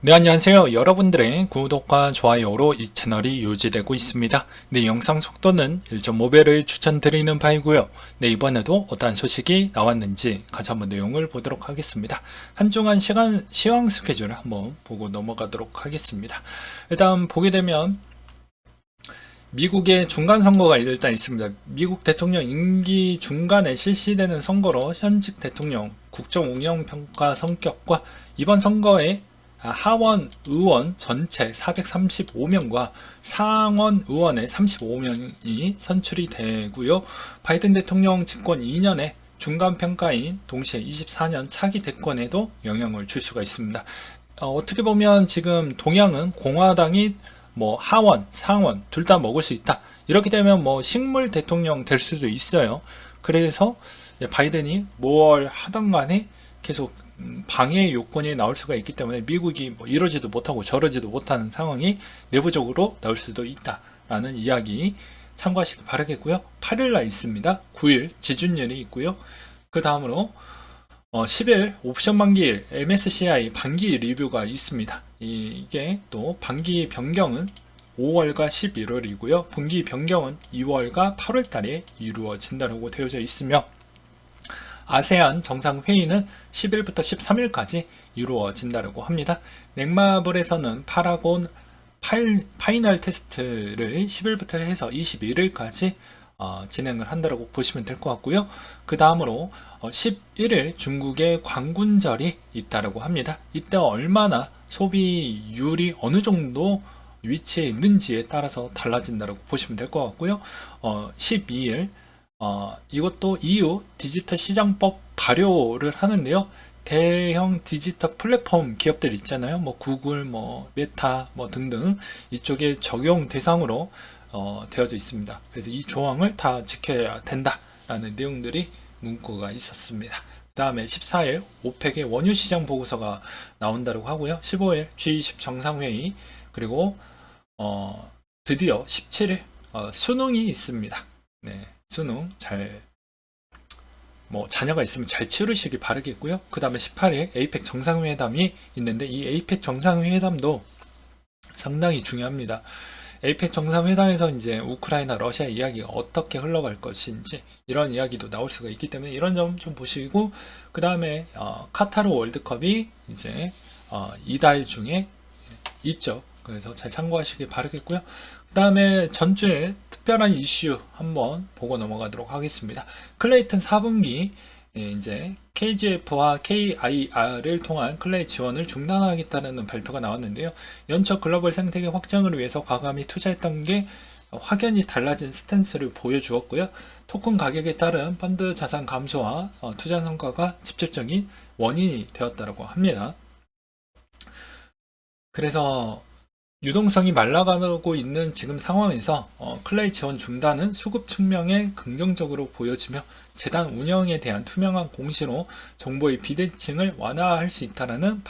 네, 안녕하세요. 여러분들의 구독과 좋아요로 이 채널이 유지되고 있습니다. 네, 영상 속도는 1.5배를 추천드리는 바이고요. 네, 이번에도 어떠한 소식이 나왔는지 같이 한번 내용을 보도록 하겠습니다. 한중한 시황 스케줄을 한번 보고 넘어가도록 하겠습니다. 일단 보게 되면 미국의 중간 선거가 일단 있습니다. 미국 대통령 임기 중간에 실시되는 선거로 현직 대통령 국정 운영 평가 성격과 이번 선거에 하원 의원 전체 435명과 상원 의원의 35명이 선출이 되고요. 바이든 대통령 집권 2년에 중간 평가인 동시에 24년 차기 대권에도 영향을 줄 수가 있습니다. 어떻게 보면 지금 동향은 공화당이 하원, 상원 둘 다 먹을 수 있다. 이렇게 되면 식물 대통령 될 수도 있어요. 그래서 바이든이 뭘 하던 간에 계속 방해 요건이 나올 수가 있기 때문에 미국이 이러지도 못하고 저러지도 못하는 상황이 내부적으로 나올 수도 있다라는 이야기 참고하시기 바라겠고요. 8일날 있습니다. 9일 지준율이 있고요. 그 다음으로 10일 옵션 만기일 MSCI 반기 리뷰가 있습니다. 이게 또 반기 변경은 5월과 11월이고요. 분기 변경은 2월과 8월 달에 이루어진다고 되어져 있으며 아세안 정상회의는 10일부터 13일까지 이루어진다고 합니다. 넥마블에서는 파라곤 파이널 테스트를 10일부터 해서 21일까지 진행을 한다고 보시면 될 것 같고요. 그 다음으로 11일 중국의 광군절이 있다고 합니다. 이때 얼마나 소비율이 어느 정도 위치에 있는지에 따라서 달라진다고 보시면 될 것 같고요. 12일 이것도 EU 디지털 시장법 발효를 하는데요. 대형 디지털 플랫폼 기업들 있잖아요. 구글, 메타, 등등 이쪽에 적용 대상으로 되어져 있습니다. 그래서 이 조항을 다 지켜야 된다라는 내용들이 문구가 있었습니다. 그 다음에 14일 오펙의 원유 시장 보고서가 나온다고 하고요. 15일 G20 정상회의 그리고 드디어 17일 수능이 있습니다. 네, 수능 잘 자녀가 있으면 잘 치르시기 바라겠고요. 그 다음에 18일 에이펙 정상회담이 있는데 이 에이펙 정상회담도 상당히 중요합니다. 에이펙 정상회담에서 이제 우크라이나 러시아 이야기가 어떻게 흘러갈 것인지 이런 이야기도 나올 수가 있기 때문에 이런 점 좀 보시고 그 다음에 카타르 월드컵이 이제 이달 중에 있죠. 그래서 잘 참고하시길 바라겠고요. 그 다음에 전주에 특별한 이슈 한번 보고 넘어가도록 하겠습니다. 클레이튼 4분기 이제 KGF와 KIR을 통한 클레이 지원을 중단하겠다는 발표가 나왔는데요. 연초 글로벌 생태계 확장을 위해서 과감히 투자했던 게 확연히 달라진 스탠스를 보여주었고요. 토큰 가격에 따른 펀드 자산 감소와 투자 성과가 직접적인 원인이 되었다고 합니다. 그래서 유동성이 말라가고 있는 지금 상황에서 클레이 지원 중단은 수급 측면에 긍정적으로 보여지며 재단 운영에 대한 투명한 공시로 정보의 비대칭을 완화할 수 있다는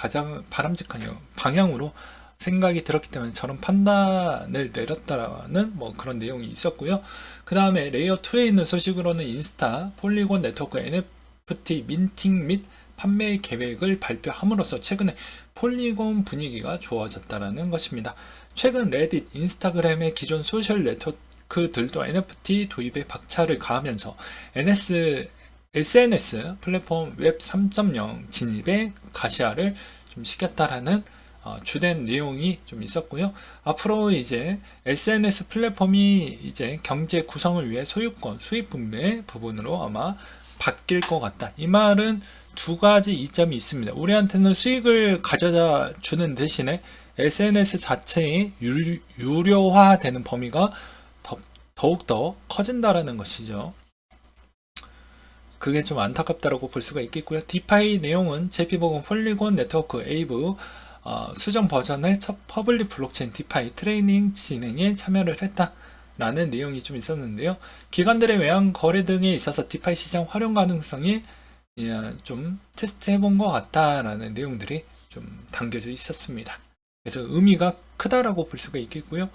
바람직한 방향으로 생각이 들었기 때문에 저런 판단을 내렸다라는 그런 내용이 있었고요. 그 다음에 레이어2에 있는 소식으로는 인스타, 폴리곤 네트워크 NFT 민팅 및 판매 계획을 발표함으로써 최근에 폴리곤 분위기가 좋아졌다는 것입니다. 최근 레딧, 인스타그램의 기존 소셜 네트워크들도 NFT 도입에 박차를 가하면서 SNS 플랫폼 웹 3.0 진입에 가시화를 좀 시켰다라는 주된 내용이 좀 있었고요. 앞으로 이제 SNS 플랫폼이 이제 경제 구성을 위해 소유권, 수익 분배 부분으로 아마 바뀔 것 같다. 이 말은 두 가지 이점이 있습니다. 우리한테는 수익을 가져다 주는 대신에 SNS 자체의 유료화되는 범위가 더욱더 커진다라는 것이죠. 그게 좀 안타깝다고 볼 수가 있겠고요. 디파이 내용은 JP모건 폴리곤 네트워크 에이브 수정 버전의 첫 퍼블릭 블록체인 디파이 트레이닝 진행에 참여를 했다라는 내용이 좀 있었는데요. 기관들의 외환 거래 등에 있어서 디파이 시장 활용 가능성이 좀 테스트 해본 것 같다라는 내용들이 좀 담겨져 있었습니다. 그래서 의미가 크다라고 볼 수가 있겠고요.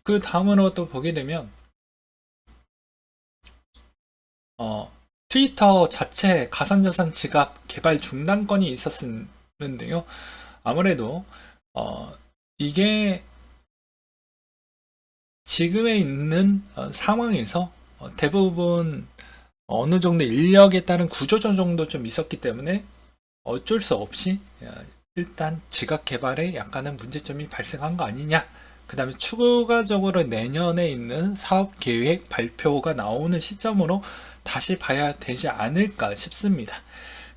그 다음으로 또 보게 되면 트위터 자체 가상자산 지갑 개발 중단권이 있었는데요. 아무래도 이게 지금에 있는 상황에서 대부분 어느 정도 인력에 따른 구조조 정도 좀 있었기 때문에 어쩔 수 없이 일단 지각 개발에 약간은 문제점이 발생한 거 아니냐. 그 다음에 추가적으로 내년에 있는 사업 계획 발표가 나오는 시점으로 다시 봐야 되지 않을까 싶습니다.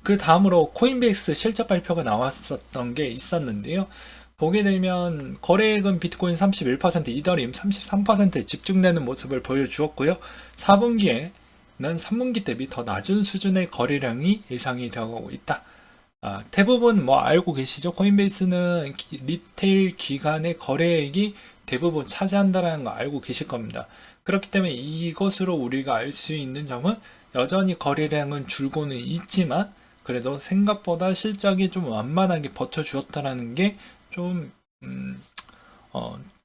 그 다음으로 코인베이스 실적 발표가 나왔었던 게 있었는데요. 보게 되면 거래액은 비트코인 31%, 이더리움 33%에 집중되는 모습을 보여주었고요. 4분기에는 3분기 대비 더 낮은 수준의 거래량이 예상이 되어가고 있다. 대부분 뭐 알고 계시죠? 코인베이스는 리테일 기관의 거래액이 대부분 차지한다는 거 알고 계실 겁니다. 그렇기 때문에 이것으로 우리가 알 수 있는 점은 여전히 거래량은 줄고는 있지만 그래도 생각보다 실적이 좀 완만하게 버텨주었다는 게 좀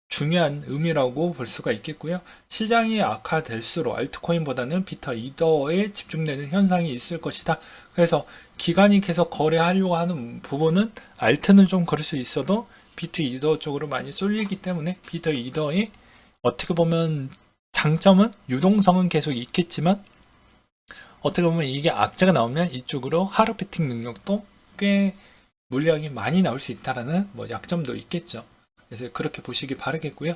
중요한 의미라고 볼 수가 있겠고요. 시장이 악화될수록 알트코인보다는 비터 이더에 집중되는 현상이 있을 것이다. 그래서 기관이 계속 거래하려고 하는 부분은 알트는 좀 그럴 수 있어도 비트 이더 쪽으로 많이 쏠리기 때문에 비트 이더의 어떻게 보면 장점은 유동성은 계속 있겠지만 어떻게 보면 이게 악재가 나오면 이쪽으로 하루 배팅 능력도 꽤 물량이 많이 나올 수 있다라는 뭐 약점도 있겠죠. 그래서 그렇게 보시기 바라겠고요.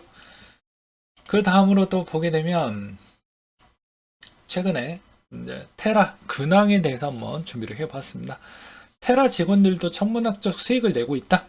그 다음으로 또 보게 되면 최근에 이제 테라 근황에 대해서 한번 준비를 해봤습니다. 테라 직원들도 천문학적 수익을 내고 있다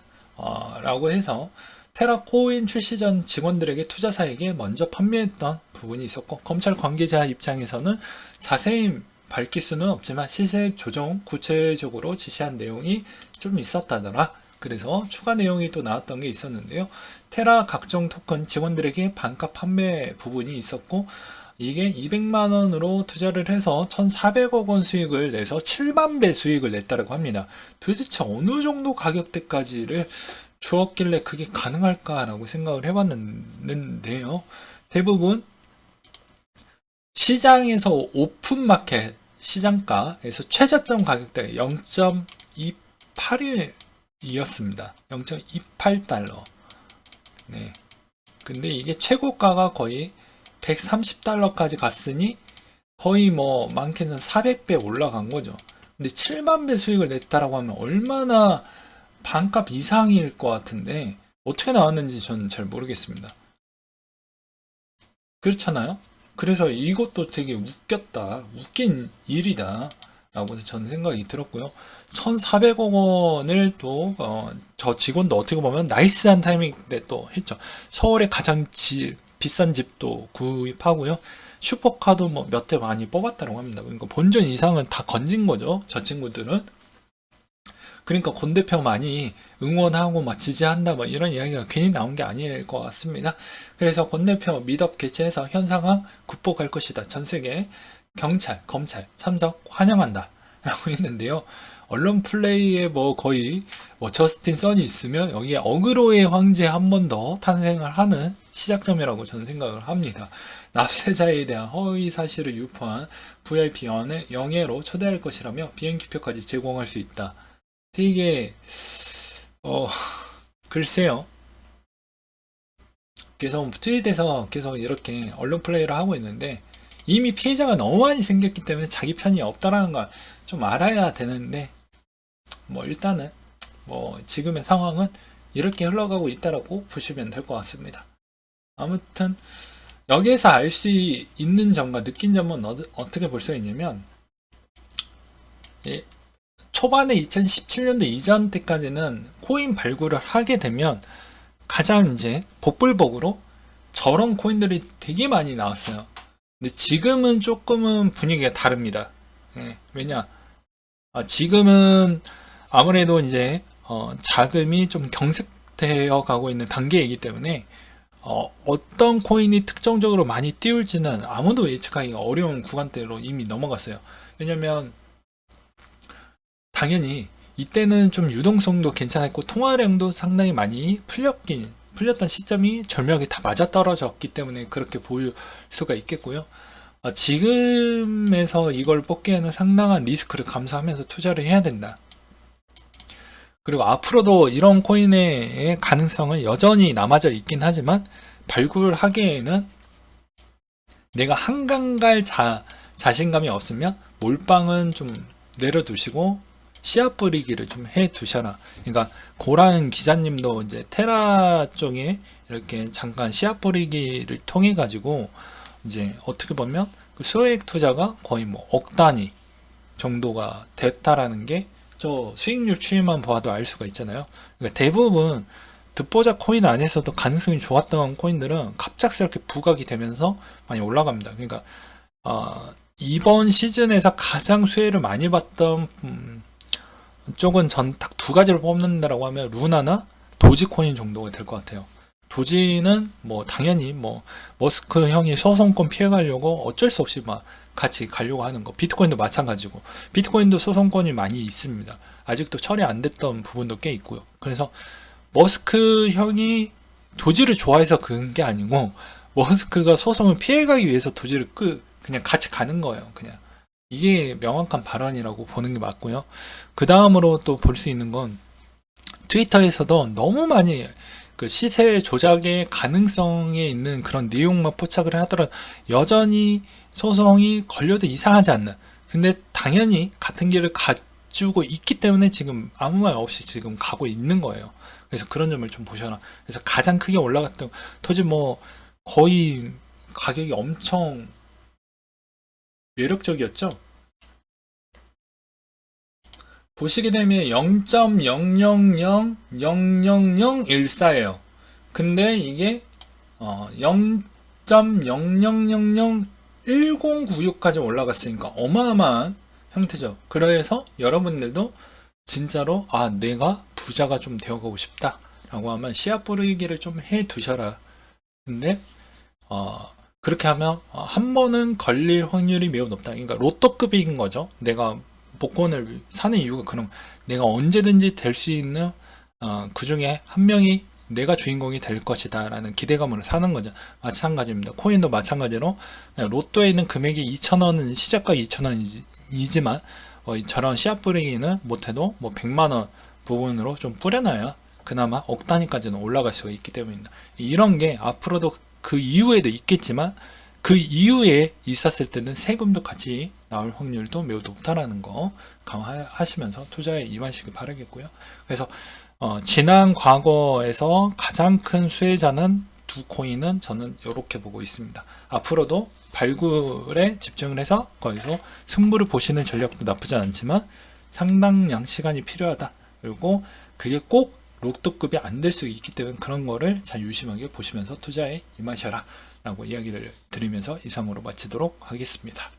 라고 해서 테라 코인 출시 전 직원들에게 투자사에게 먼저 판매했던 부분이 있었고, 검찰 관계자 입장에서는 자세히 밝힐 수는 없지만 시세 조정 구체적으로 지시한 내용이 좀 있었다더라. 그래서 추가 내용이 또 나왔던 게 있었는데요. 테라 각종 토큰 직원들에게 반값 판매 부분이 있었고, 이게 200만 원으로 투자를 해서 1,400억 원 수익을 내서 7만 배 수익을 냈다고 합니다. 도대체 어느 정도 가격대까지를 주었길래 그게 가능할까라고 생각을 해봤는데요. 대부분 시장에서 오픈마켓 시장가에서 최저점 가격대가 0.28이었습니다. 0.28달러. 네. 근데 이게 최고가가 거의 130달러까지 갔으니 거의 뭐 많게는 400배 올라간 거죠. 근데 7만 배 수익을 냈다라고 하면 얼마나 반값 이상일 것 같은데 어떻게 나왔는지 저는 잘 모르겠습니다. 그렇잖아요? 그래서 이것도 되게 웃긴 일이다 라고 저는 생각이 들었고요. 1,400억 원을 또 저 직원도 어떻게 보면 나이스한 타이밍 때 또 했죠. 서울에 가장 비싼 집도 구입하고요. 슈퍼카도 뭐 몇 대 많이 뽑았다고 합니다. 그러니까 본전 이상은 다 건진 거죠. 저 친구들은. 그러니까 권 대표 많이 응원하고 막 지지한다 뭐 이런 이야기가 괜히 나온 게 아닐 것 같습니다. 그래서 권 대표 미덕 개최해서 현 상황 극복할 것이다. 전 세계 경찰, 검찰 참석 환영한다 라고 했는데요. 언론 플레이에 뭐 거의 뭐 저스틴 선이 있으면 여기에 어그로의 황제 한 번 더 탄생을 하는 시작점이라고 저는 생각을 합니다. 납세자에 대한 허위 사실을 유포한 VIP 영예로 초대할 것이라며 비행기표까지 제공할 수 있다. 되게 글쎄요. 계속 트윗에서 계속 이렇게 언론 플레이를 하고 있는데 이미 피해자가 너무 많이 생겼기 때문에 자기 편이 없다라는 걸 좀 알아야 되는데 뭐 일단은 뭐 지금의 상황은 이렇게 흘러가고 있다라고 보시면 될 것 같습니다. 아무튼 여기에서 알 수 있는 점과 느낀 점은 어떻게 볼 수 있냐면 초반에 2017년도 이전 때까지는 코인 발굴을 하게 되면 가장 이제 복불복으로 저런 코인들이 되게 많이 나왔어요. 근데 지금은 조금은 분위기가 다릅니다. 왜냐? 지금은 아무래도 이제 자금이 좀 경색되어 가고 있는 단계이기 때문에 어떤 코인이 특정적으로 많이 띄울지는 아무도 예측하기가 어려운 구간대로 이미 넘어갔어요. 왜냐면 당연히 이때는 좀 유동성도 괜찮았고 통화량도 상당히 많이 풀렸던 시점이 절묘하게 다 맞아떨어졌기 때문에 그렇게 보일 수가 있겠고요. 지금에서 이걸 뽑기에는 상당한 리스크를 감수하면서 투자를 해야 된다. 그리고 앞으로도 이런 코인의 가능성은 여전히 남아져 있긴 하지만 발굴하기에는 내가 한강 갈 자신감이 없으면 몰빵은 좀 내려두시고 씨앗 뿌리기를 좀 해 두셔라. 그러니까 고라는 기자님도 이제 테라 쪽에 이렇게 잠깐 씨앗 뿌리기를 통해 가지고 이제 어떻게 보면 그 소액 투자가 거의 뭐 억 단위 정도가 됐다라는 게 저 수익률 추이만 봐도 알 수가 있잖아요. 그러니까 대부분 듣보잡 코인 안에서도 가능성이 좋았던 코인들은 갑작스럽게 부각이 되면서 많이 올라갑니다. 그러니까 이번 시즌에서 가장 수혜를 많이 봤던 쪽은 전 딱 두 가지를 뽑는다라고 하면 루나나 도지코인 정도가 될 것 같아요. 도지는 뭐 당연히 뭐 머스크 형이 소송권 피해가려고 어쩔 수 없이 막 같이 가려고 하는 거. 비트코인도 마찬가지고 비트코인도 소송권이 많이 있습니다. 아직도 처리 안 됐던 부분도 꽤 있고요. 그래서 머스크 형이 도지를 좋아해서 그런 게 아니고 머스크가 소송을 피해가기 위해서 도지를 그냥 같이 가는 거예요. 그냥 이게 명확한 발언이라고 보는 게 맞고요. 그 다음으로 또 볼 수 있는 건 트위터에서도 너무 많이 그 시세 조작의 가능성에 있는 그런 내용만 포착을 하더라도 여전히 소송이 걸려도 이상하지 않는. 근데 당연히 같은 길을 가지고 있기 때문에 지금 아무 말 없이 지금 가고 있는 거예요. 그래서 그런 점을 좀 보셔라. 그래서 가장 크게 올라갔던 토지 뭐 거의 가격이 엄청 매력적이었죠. 보시게 되면 0.00000014예요. 근데 이게 0.00001096까지 올라갔으니까 어마어마한 형태죠. 그래서 여러분들도 진짜로 내가 부자가 좀 되어가고 싶다 라고 하면 씨앗 뿌리기를 좀 해 두셔라. 근데 그렇게 하면 한 번은 걸릴 확률이 매우 높다. 그러니까 로또급인 거죠. 내가 복권을 사는 이유가 그런, 내가 언제든지 될 수 있는 그 중에 한 명이 내가 주인공이 될 것이다 라는 기대감으로 사는 거죠. 마찬가지입니다. 코인도 마찬가지로 로또에 있는 금액이 2,000원은 시작가 2,000원이지만 저런 씨앗 뿌리기는 못해도 뭐 100만원 부분으로 좀 뿌려놔야 그나마 억 단위까지는 올라갈 수가 있기 때문입니다. 이런 게 앞으로도 그 이후에도 있겠지만 그 이후에 있었을 때는 세금도 같이 나올 확률도 매우 높다라는 거 감안하시면서 투자에 임하시길 바라겠고요. 그래서 지난 과거에서 가장 큰 수혜자는 두 코인은 저는 이렇게 보고 있습니다. 앞으로도 발굴에 집중을 해서 거기서 승부를 보시는 전략도 나쁘지 않지만 상당량 시간이 필요하다. 그리고 그게 꼭 로또급이 안 될 수 있기 때문에 그런 거를 잘 유심하게 보시면서 투자에 임하셔라 라고 이야기를 드리면서 이상으로 마치도록 하겠습니다.